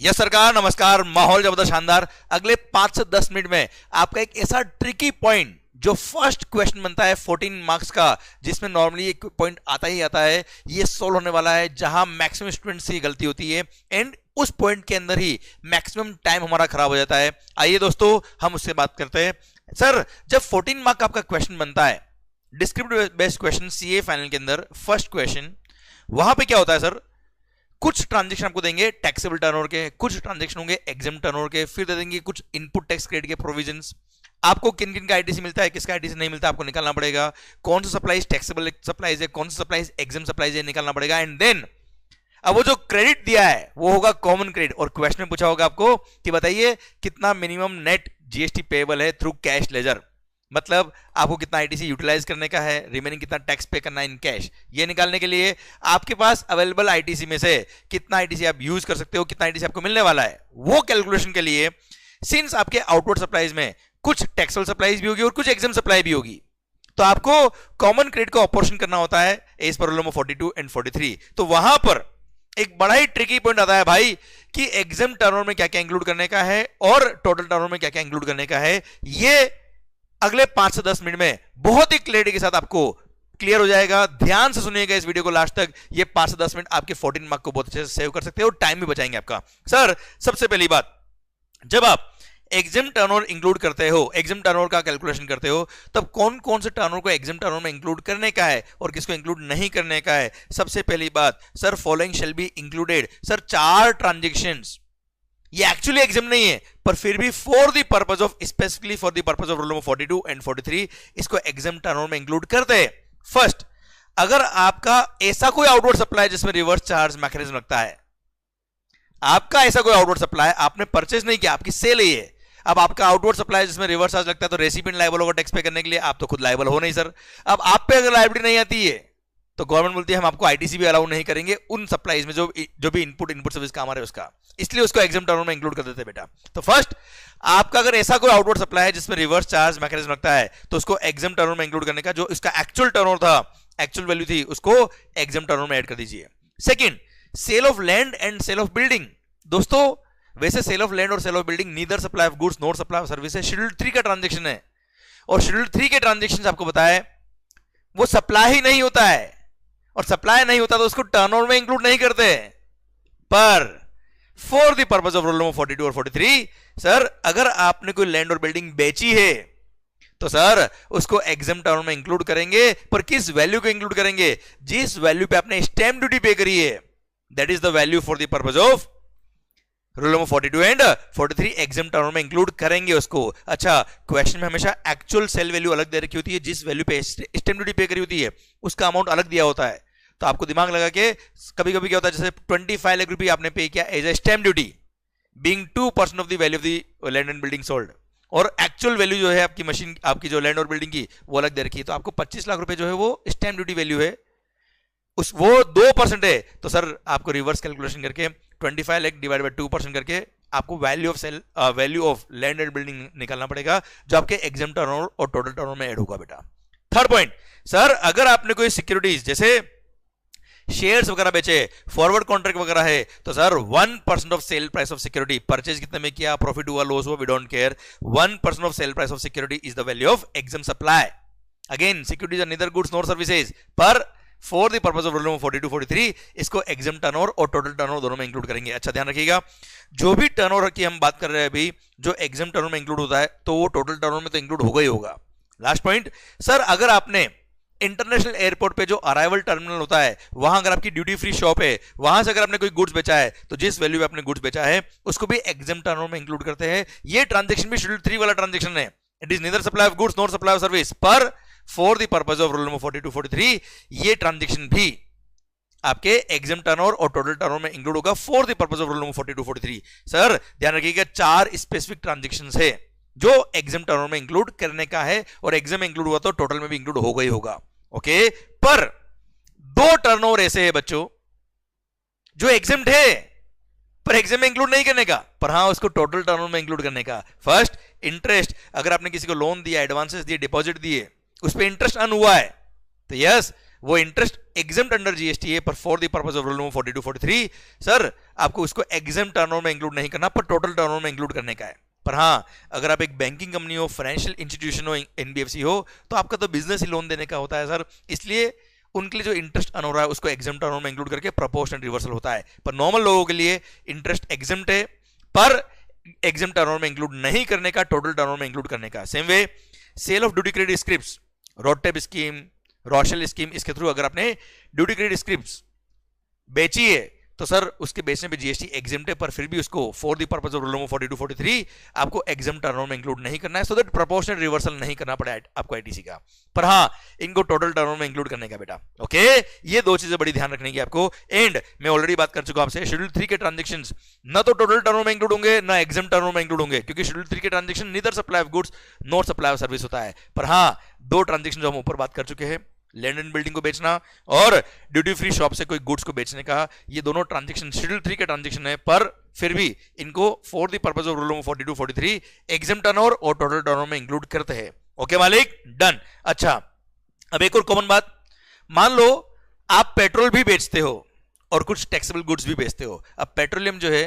Yes सरकार, नमस्कार। माहौल जबरदस्त शानदार। अगले 5 से 10 मिनट में आपका एक ऐसा ट्रिकी पॉइंट जो फर्स्ट क्वेश्चन बनता है 14 मार्क्स का, जिसमें नॉर्मली एक पॉइंट आता ही आता है, ये सोल्व होने वाला है जहां मैक्सिमम स्टूडेंट्स की गलती होती है एंड उस पॉइंट के अंदर ही मैक्सिमम टाइम हमारा खराब हो जाता है। आइए दोस्तों हम उससे बात करते हैं। सर, जब 14 मार्क का आपका क्वेश्चन बनता है, descriptive based question CA final के अंदर फर्स्ट क्वेश्चन, वहां पे क्या होता है सर, कुछ ट्रांजेक्शन आपको देंगे टैक्सेबल टर्नओवर के, कुछ ट्रांजेक्शन होंगे एग्जाम टर्नओवर के, फिर दे देंगे कुछ इनपुट टैक्स क्रेडिट के प्रोविजंस। आपको किन किन का आईटीसी मिलता है, किसका आईटीसी नहीं मिलता, आपको निकालना पड़ेगा। कौन सा सप्लाईज टैक्सेबल सप्लाईज है, कौन सा सप्लाईज एग्जाम सप्लाईज है, निकालना पड़ेगा। एंड देन अब वो जो क्रेडिट दिया है वो होगा कॉमन क्रेडिट, और क्वेश्चन में पूछा होगा आपको कि बताइए कितना मिनिमम नेट जीएसटी पेएबल है थ्रू कैश लेजर, मतलब आपको कितना आईटीसी यूटिलाइज करने का है, रिमेनिंग कितना टैक्स पे करना है इन कैश। ये निकालने के लिए आपके पास अवेलेबल आईटीसी में से कितना आईटीसी आप यूज कर सकते हो, कितना आईटीसी आपको मिलने वाला है, वो कैलकुलेशन के लिए सिंस आपके आउटवर्ड सप्लाईज में कुछ टैक्सेबल सप्लाईज भी होगी और कुछ एग्जाम सप्लाई भी होगी, तो आपको कॉमन क्रेडिट का ऑपरेशन करना होता है as per rule number 42 and 43। तो वहां पर एक बड़ा ही ट्रिकी पॉइंट आता है भाई कि एग्जाम टर्नओवर में क्या क्या इंक्लूड करने का है और टोटल टर्नओवर में क्या क्या इंक्लूड करने का है। ये अगले 5 से 10 मिनट में बहुत ही क्लियरिटी के साथ आपको क्लियर हो जाएगा। ध्यान से सुनिएगा इस वीडियो को लास्ट तक। ये 5 से 10 मिनट आपके 14 मार्क को बहुत अच्छे से सेव कर सकते हो और टाइम भी बचाएंगे आपका। सर, सबसे पहली बात, जब आप एग्जाम टर्नओवर इंक्लूड करते हो, एग्जाम टर्नओवर का कैलकुलेशन करते हो, तब कौन कौन से टर्नओवर को एग्जाम टर्नओवर में इंक्लूड करने का है और किसको इंक्लूड नहीं करने का है। सबसे पहली बात, sir following shall be included. Sir 4 transactions, ये एक्चुअली एग्जाम नहीं है पर फिर भी for the purpose of, specifically for the purpose of rule number 42 and 43 इसको एग्जाम टर्नओवर में इंक्लूड करते हैं। फर्स्ट, अगर आपका ऐसा कोई आउटवर्ड सप्लाई जिसमें रिवर्स चार्ज मैकेनिज्म लगता है, आपका ऐसा कोई आउटवर्ड सप्लाई, आपने परचेज नहीं किया, आपकी सेल ही है, अब आपका आउटवर्ड सप्लाई जिसमें रिवर्स चार्ज लगता है तो रेसिपिएंट लायबल होगा टैक्स पे करने के लिए, आप तो खुद लायबल हो नहीं सर। अब आप पे अगर लायबिलिटी नहीं आती है तो गवर्नमेंट बोलती है हम आपको आईटीसी भी अलाउ नहीं करेंगे उन सप्लाईज में जो भी इनपुट सर्विस काम आ रहा है उसका, इसलिए उसको एग्जाम टर्नओवर में इंक्लूड कर देते हैं बेटा। तो फर्स्ट, आपका अगर ऐसा कोई आउटवर्ड सप्लाई है जिसमें रिवर्स चार्ज मैकेनिज्म लगता है तो उसको एग्जाम टर्नओवर में इंक्लूड करने का, जो इसका एक्चुअल टर्नओवर था, एक्चुअल वैल्यू थी, उसको एग्जाम टर्नओवर में ऐड कर दीजिए। Second, sale of land and sale of building. दोस्तों, वैसे सेल ऑफ लैंड और sale of building neither supply of goods not supply of service है, शेड्यूल 3 का ट्रांजेक्शन है, और शेड्यूल 3 के ट्रांजेक्शन आपको बताया वो सप्लाई ही नहीं होता है, और सप्लाई नहीं होता तो उसको टर्नओवर में इंक्लूड नहीं करते। पर for the purpose of rule number 42 और 43, सर अगर आपने कोई लैंड और बिल्डिंग बेची है तो सर उसको एग्जाम टर्नओवर में इंक्लूड करेंगे, पर किस वैल्यू को इंक्लूड करेंगे, जिस वैल्यू पे आपने स्टैंप ड्यूटी पे करी है, that is the value for the purpose of rule number 42 and 43 exam turnover में इंक्लूड करेंगे उसको। अच्छा, क्वेश्चन में हमेशा एक्चुअल सेल वैल्यू अलग दे रखी होती है, जिस वैल्यू पे स्टैंप ड्यूटी पे करी होती है उसका अमाउंट अलग दिया होता है, तो आपको दिमाग लगा के कभी कभी क्या होता है, जैसे 25 लाख रुपए आपने पे किया as a stamp duty being 2% of the value of the land and building sold, और एक्चुअल वैल्यू जो है आपकी मशीन, आपकी जो लैंड और बिल्डिंग की वो अलग दे रखी है, तो आपको 25 लाख रुपए जो है वो स्टैंप ड्यूटी वैल्यू है, उस वो 2% है, तो सर आपको रिवर्स कैलकुलेशन करके 25 लाख डिवाइड बाय 2% करके आपको value of sale, value of land and building निकालना पड़ेगा, जो आपके एग्जाम टर्नओवर और टोटल टर्नओवर में ऐड होगा बेटा। थर्ड पॉइंट, सर अगर आपने कोई सिक्योरिटीज जैसे शेयर्स वगैरह बेचे, फॉरवर्ड कॉन्ट्रैक्ट वगैरह है, तो sir 1% of sale price of security, purchase कितने में किया, प्रॉफिट हुआ लॉस हुआ, we don't care, 1% of sale price of security is the value of exempt supply. Again securities are neither goods nor services, पर for the purpose of rule number 42 43 इसको exempt turnover और total turnover दोनों में include करेंगे। अच्छा ध्यान रखिएगा, जो भी टर्नओवर की हम बात कर रहे हैं अभी, जो एग्जाम टर्नओवर में इंक्लूड होता है तो वो टोटल टर्नओवर में तो इंक्लूड होगा ही होगा। लास्ट पॉइंट, सर अगर आपने इंटरनेशनल एयरपोर्ट पे जो अराइवल टर्मिनल होता है वहां अगर आपकी ड्यूटी फ्री शॉप है, वहां से अगर आपने कोई गुड्स बेचा है तो जिस वैल्यू पे आपने गुड्स बेचा है उसको भी एग्जाम टर्नओवर में इंक्लूड करते हैं। ये ट्रांजेक्शन भी शेड्यूल 3 वाला ट्रांजेक्शन है, it is neither supply of goods not supply of service, पर for the purpose of rule number 42 43 ये ट्रांजेक्शन भी आपके एग्जाम टर्नओवर और टोटल टर्नओवर में इंक्लूड होगा for the purpose of rule number 42 43। Sir ध्यान रखिएगा 4 स्पेसिफिक ट्रांजेक्शंस है जो एग्जाम टर्नओवर में इंक्लूड करने का है, और एग्जाम में इंक्लूड हुआ तो टोटल में भी इंक्लूड होगा ही होगा। ओके, पर 2 टर्नओवर ऐसे है बच्चों जो एग्जाम्ड है पर एग्जाम में इंक्लूड नहीं करने का, पर हाँ उसको टोटल टर्नओवर में इंक्लूड करने का। फर्स्ट, इंटरेस्ट, अगर आपने किसी को लोन दिया, एडवांसेस दिए, डिपॉजिट दिए, उस पर इंटरेस्ट अर्न हुआ है तो यस वो इंटरेस्ट एग्जाम्ड अंडर जीएसटी है, पर for the purpose of rule number 42 43 sir आपको इसको एग्जाम टर्नओवर में इंक्लूड नहीं करना, पर टोटल टर्नओवर में इंक्लूड करने का है। पर हाँ, अगर आप एक बैंकिंग कंपनी हो, फाइनेंशियल इंस्टीट्यूशन हो, एनबीएफसी हो, तो आपका तो बिजनेस ही लोन देने का होता है सर, इसलिए उनके लिए जो इंटरेस्ट अर्न हो रहा है उसको एग्जाम टर्नओवर में इंक्लूड करके प्रोपोर्शनल रिवर्सल होता है। पर नॉर्मल लोगों के लिए इंटरेस्ट एग्जाम्प्ट है, पर एग्जाम टर्नओवर में इंक्लूड नहीं करने का, टोटल टर्नओवर में इंक्लूड करने का। Same way sale of duty credit scripts, RoDTEP scheme, रोशल स्कीम, इसके थ्रू अगर आपने ड्यूटी क्रेडिट स्क्रिप्ट्स बेची है तो सर उसके बेचने पे जीएसटी एग्जाम्प्ट है, पर फिर भी उसको for the purpose of rule number 42 43 आपको एग्जाम टर्नओवर में इंक्लूड नहीं करना है, सो दैट प्रोपोर्शनल रिवर्सल नहीं करना पड़े आपको आईटीसी का। पर हाँ, इनको टोटल टर्नओवर में इंक्लूड करने का बेटा। ओके, ये दो चीजें बड़ी ध्यान रखने की आपको। एंड मैं ऑलरेडी बात कर चुका हूं आपसे, शेड्यूल 3 के ट्रांजेक्शंस ना तो टोटल टर्नओवर में इंक्लूड होंगे ना एग्जाम टर्नओवर में इंक्लूड होंगे, क्योंकि शेड्यूल 3 के transaction neither supply of goods not supply of service होता है। पर हाँ, दो ट्रांजेक्शन जो हम ऊपर बात कर चुके हैं, लैंड एंड बिल्डिंग को बेचना और ड्यूटी फ्री शॉप से कोई गुड्स को बेचने का, ये दोनों ट्रांजैक्शन शेड्यूल 3 के ट्रांजैक्शन है, पर फिर भी इनको for the purpose of rule number 42 43 exam turnover और टोटल टर्नओवर में इंक्लूड करते हैं। ओके मालिक, डन। अच्छा, अब एक और कॉमन बात, मान लो आप पेट्रोल भी बेचते हो और कुछ टैक्सेबल गुड्स भी बेचते हो। अब पेट्रोलियम जो है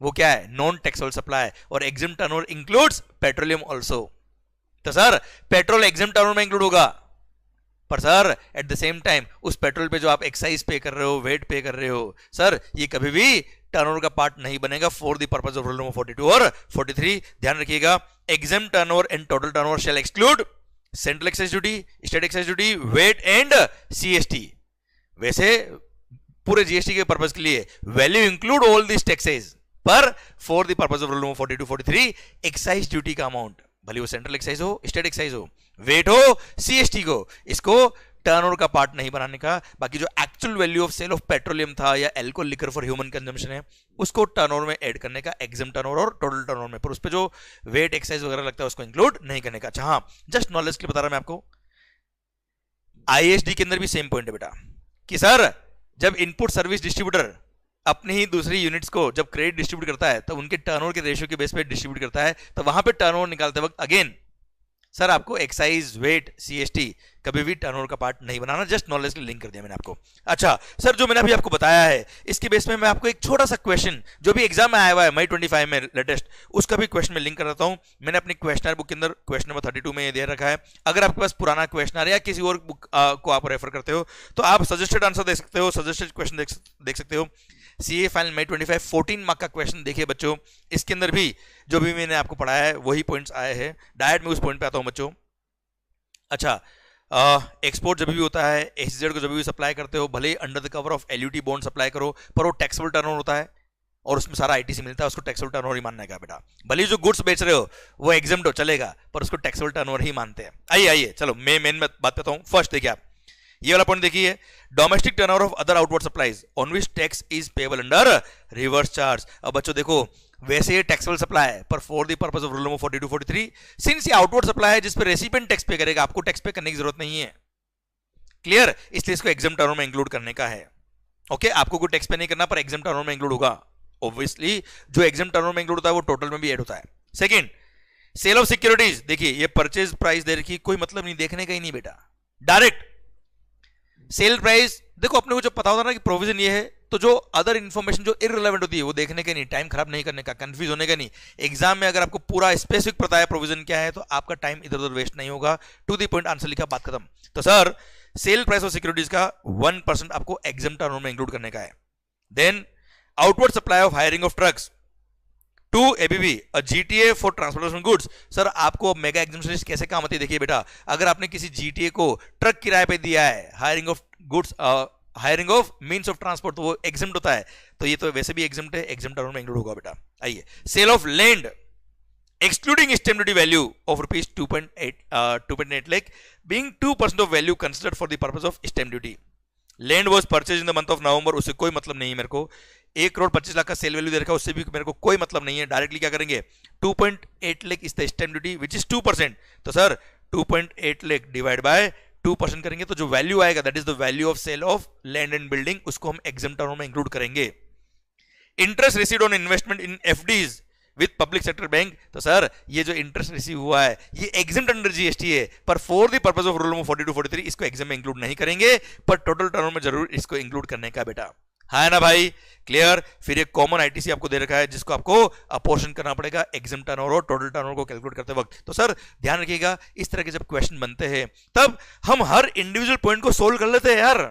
वो क्या है, नॉन टैक्सेबल सप्लाई, और exam turnover includes petroleum also. तो सर पेट्रोल एग्जाम टर्नओवर में इंक्लूड होगा, पर sir at the same time उस पेट्रोल पे जो आप एक्साइज पे कर रहे हो, वेट पे कर रहे हो, सर ये कभी भी टर्नओवर का पार्ट नहीं बनेगा for the purpose of rule number 42 और 43। ध्यान रखिएगा, exempt turnover and total turnover shall exclude central excise duty, state excise duty, VAT and CST. वैसे पूरे जीएसटी के पर्पस के लिए value include all this taxes, पर for the purpose of rule number 42 43 excise duty का amount, भले वो central excise हो, स्टेट एक्साइज हो, वेट हो, सीएसटी को, इसको टर्नओवर का पार्ट नहीं बनाने का। बाकी जो actual value of sale of petroleum था या alcohol liquor for human consumption है, उसको टर्नओवर में ऐड करने का, एग्जाम टर्नओवर और टोटल टर्नओवर में, पर उस पे जो वेट एक्साइज वगैरह लगता है उसको इंक्लूड नहीं करने का। अच्छा हाँ, जस्ट नॉलेज के लिए बता रहा मैं आपको, आईएसडी के अंदर भी सेम पॉइंट है बेटा, कि सर जब इनपुट सर्विस डिस्ट्रीब्यूटर अपनी ही दूसरी यूनिट्स को जब क्रेडिट डिस्ट्रीब्यूट करता है तो उनके टर्नओवर के रेशियो के बेस पे डिस्ट्रीब्यूट करता है, तो वहां पे टर्नओवर निकालते वक्त अगेन सर आपको एक्साइज, वेट, सीएसटी कभी भी टर्नओवर का पार्ट नहीं बनाना। जस्ट नॉलेज के लिंक कर दिया मैंने आपको। अच्छा सर, जो मैंने अभी आपको बताया है इसके बेस में मैं आपको एक छोटा सा क्वेश्चन जो भी एग्जाम में आया हुआ है मई 25 में लेटेस्ट, उसका भी क्वेश्चन में लिंक कर देता हूं। मैंने अपनी क्वेश्चनर बुक के अंदर क्वेश्चन नंबर 32 में ये दे रखा है। अगर आपके पास पुराना क्वेश्चनर या किसी और बुक को आप रेफर करते हो तो आप सजेस्टेड आंसर देख सकते हो, सजेस्टेड क्वेश्चन देख सकते हो। सीए फाइनल मई 25 14 मार्क का क्वेश्चन देखिए बच्चों, इसके अंदर भी जो भी मैंने आपको पढ़ाया है वही पॉइंट्स आए हैं। डायरेक्ट में उस पॉइंट पे आता हूं बच्चों। अच्छा, एक्सपोर्ट जब भी होता है, एसजेड को जब भी सप्लाई करते हो, भले ही under the cover of LUT bond supply करो, पर वो टैक्सेबल टर्नओवर होता है और उसमें सारा आईटीसी मिलता है, उसको टैक्सेबल टर्नओवर ही मानना है बेटा। भले जो गुड्स बेच रहे हो वो एग्जाम्प्ट हो चलेगा, पर उसको टैक्सेबल टर्नओवर ही मानते हैं। आइए चलो मैं मेन बात करता हूँ। फर्स्ट देखिए आप ये वाला पॉइंट देखिए, domestic turnover of other outward supplies on which tax is payable under reverse charge. अब बच्चों देखो, वैसे ये टैक्सेबल सप्लाई है, पर for the purpose of rule number 42 43 since ये आउटवर्ड सप्लाई है जिस पे रेसिपिएंट टैक्स पे करेगा, आपको टैक्स पे करने की जरूरत नहीं है। क्लियर? इसलिए इसको एग्जाम टर्नओवर में इंक्लूड करने का है। ओके, आपको कोई टैक्स पे नहीं करना, पर एग्जाम टर्नओवर में इंक्लूड होगा। ऑब्वियसली जो एग्जाम टर्नओवर में इंक्लूड होता है वो टोटल में भी ऐड होता है। सेकंड, सेल ऑफ सिक्योरिटीज, देखिए ये परचेज प्राइस दे रखी, कोई मतलब नहीं, देखने का ही नहीं बेटा, डायरेक्ट सेल प्राइस। देखो अपने को जो पता होता ना कि प्रोविजन ये है, तो जो अदर इंफॉर्मेशन जो इररिलेवेंट होती है वो देखने के नहीं, टाइम खराब नहीं करने का, कंफ्यूज होने का नहीं। एग्जाम में अगर आपको पूरा स्पेसिफिक पता है प्रोविजन क्या है तो आपका टाइम इधर उधर वेस्ट नहीं होगा। टू द पॉइंट, आंसर लिखा, बात खत्म। तो sir cell price of securities का 1% आपको एग्जाम टर्नओवर में इंक्लूड करने का है। Then outward supply of hiring of trucks to ABB a GTA for transportation goods. Sir आपको मेगा एग्जामिनेशन लिस्ट कैसे काम आती है, देखिए बेटा, अगर आपने किसी जीटीए को ट्रक किराए पे दिया है, hiring of goods, hiring of means of transport, तो वो एग्जाम्प्ट होता है, तो ये तो वैसे भी एग्जाम्प्ट है, एग्जाम टर्नओवर में इंक्लूड होगा बेटा। आइए, sale of land excluding stamp duty value of rupees 2.8 lakh being 2% of value considered for the purpose of stamp duty. Land was purchased in the month of November, उससे कोई मतलब नहीं है मेरे को। 1,25,00,000 का सेल वैल्यू दे रखा है, उससे भी मेरे को कोई मतलब नहीं है। डायरेक्टली क्या करेंगे, 2.8 lakh is the stamp duty which is 2%। तो सर 2.8 लाख डिवाइड बाय 2% करेंगे तो जो वैल्यू आएगा that is the value of sale of land and building, उसको हम एग्जाम टर्नओवर में इंक्लूड करेंगे। Interest received on investment in FDs with public sector bank, तो सर ये जो इंटरेस्ट रिसीव हुआ है ये एग्जाम्प्ट अंडर जीएसटी है, पर for the purpose of rule number 42 43 इसको एग्जाम में इंक्लूड नहीं करेंगे, पर टोटल टर्नओवर में जरूर इसको इंक्लूड करने का बेटा। है ना भाई, क्लियर। फिर एक कॉमन आईटीसी आपको दे रखा है जिसको आपको अपोर्शन करना पड़ेगा एग्जाम टर्नओवर और टोटल टर्नओवर को कैलकुलेट करते वक्त। तो सर ध्यान रखिएगा, इस तरह के जब क्वेश्चन बनते हैं तब हम हर इंडिविजुअल पॉइंट को सोल्व कर लेते हैं यार,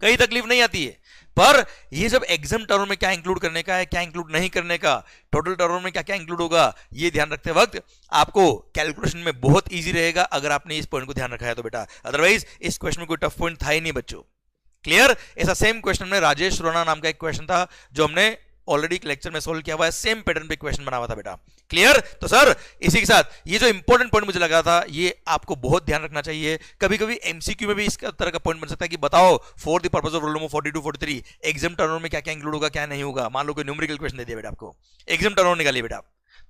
कहीं तकलीफ नहीं आती है। पर ये जब एग्जाम टर्म में क्या इंक्लूड करने का है, क्या इंक्लूड नहीं करने का, टोटल टर्म में क्या क्या इंक्लूड होगा, ये ध्यान रखते वक्त आपको कैलकुलेशन में बहुत इजी रहेगा अगर आपने इस पॉइंट को ध्यान रखा है तो बेटा। अदरवाइज इस क्वेश्चन में कोई टफ पॉइंट था ही नहीं बच्चों, क्लियर। ऐसा सेम क्वेश्चन में राजेश रोना नाम का एक क्वेश्चन था जो हमने ऑलरेडी लेक्चर में सोल्व किया हुआ है, सेम पैटर्न पे क्वेश्चन बना हुआ था बेटा, क्लियर। तो सर इसी के साथ ये जो इंपॉर्टेंट पॉइंट मुझे लगा था ये आपको बहुत ध्यान रखना चाहिए। कभी कभी एमसीक्यू में भी इस तरह का पॉइंट बन सकता है कि बताओ for the purpose of roll number 42 43 exam turnover में क्या क्या इंक्लूड होगा क्या नहीं होगा। मान लो कोई न्यूमेरिकल क्वेश्चन दे दिया बेटा आपको, एग्जाम टर्नओवर निकालिए बेटा,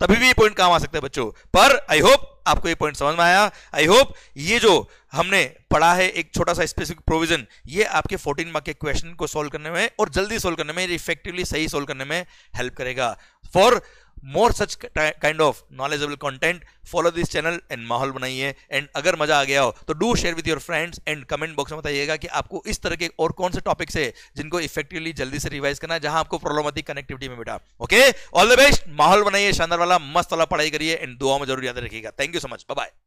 तभी भी ये पॉइंट काम आ सकता है बच्चों। पर आई होप आपको ये पॉइंट समझ में आया। आई होप ये जो हमने पढ़ा है एक छोटा सा स्पेसिफिक प्रोविजन, ये आपके 14 मार्क के क्वेश्चन को सोल्व करने में और जल्दी सोल्व करने में, इफेक्टिवली सही सोल्व करने में हेल्प करेगा। For more such kind of knowledgeable content follow this channel and माहौल बनाइए। एंड अगर मजा आ गया हो तो do share with your friends and comment box में बताइएगा कि आपको इस तरह के और कौन से टॉपिक्स है जिनको इफेक्टिवली जल्दी से रिवाइज करना है, जहां आपको प्रॉब्लम आती है कनेक्टिविटी में बेटा। ओके, ऑल द बेस्ट, माहौल बनाइए शानदार वाला, मस्त वाला पढ़ाई करिए एंड दुआ में जरूर याद रखिएगा। Thank you so much, bye bye.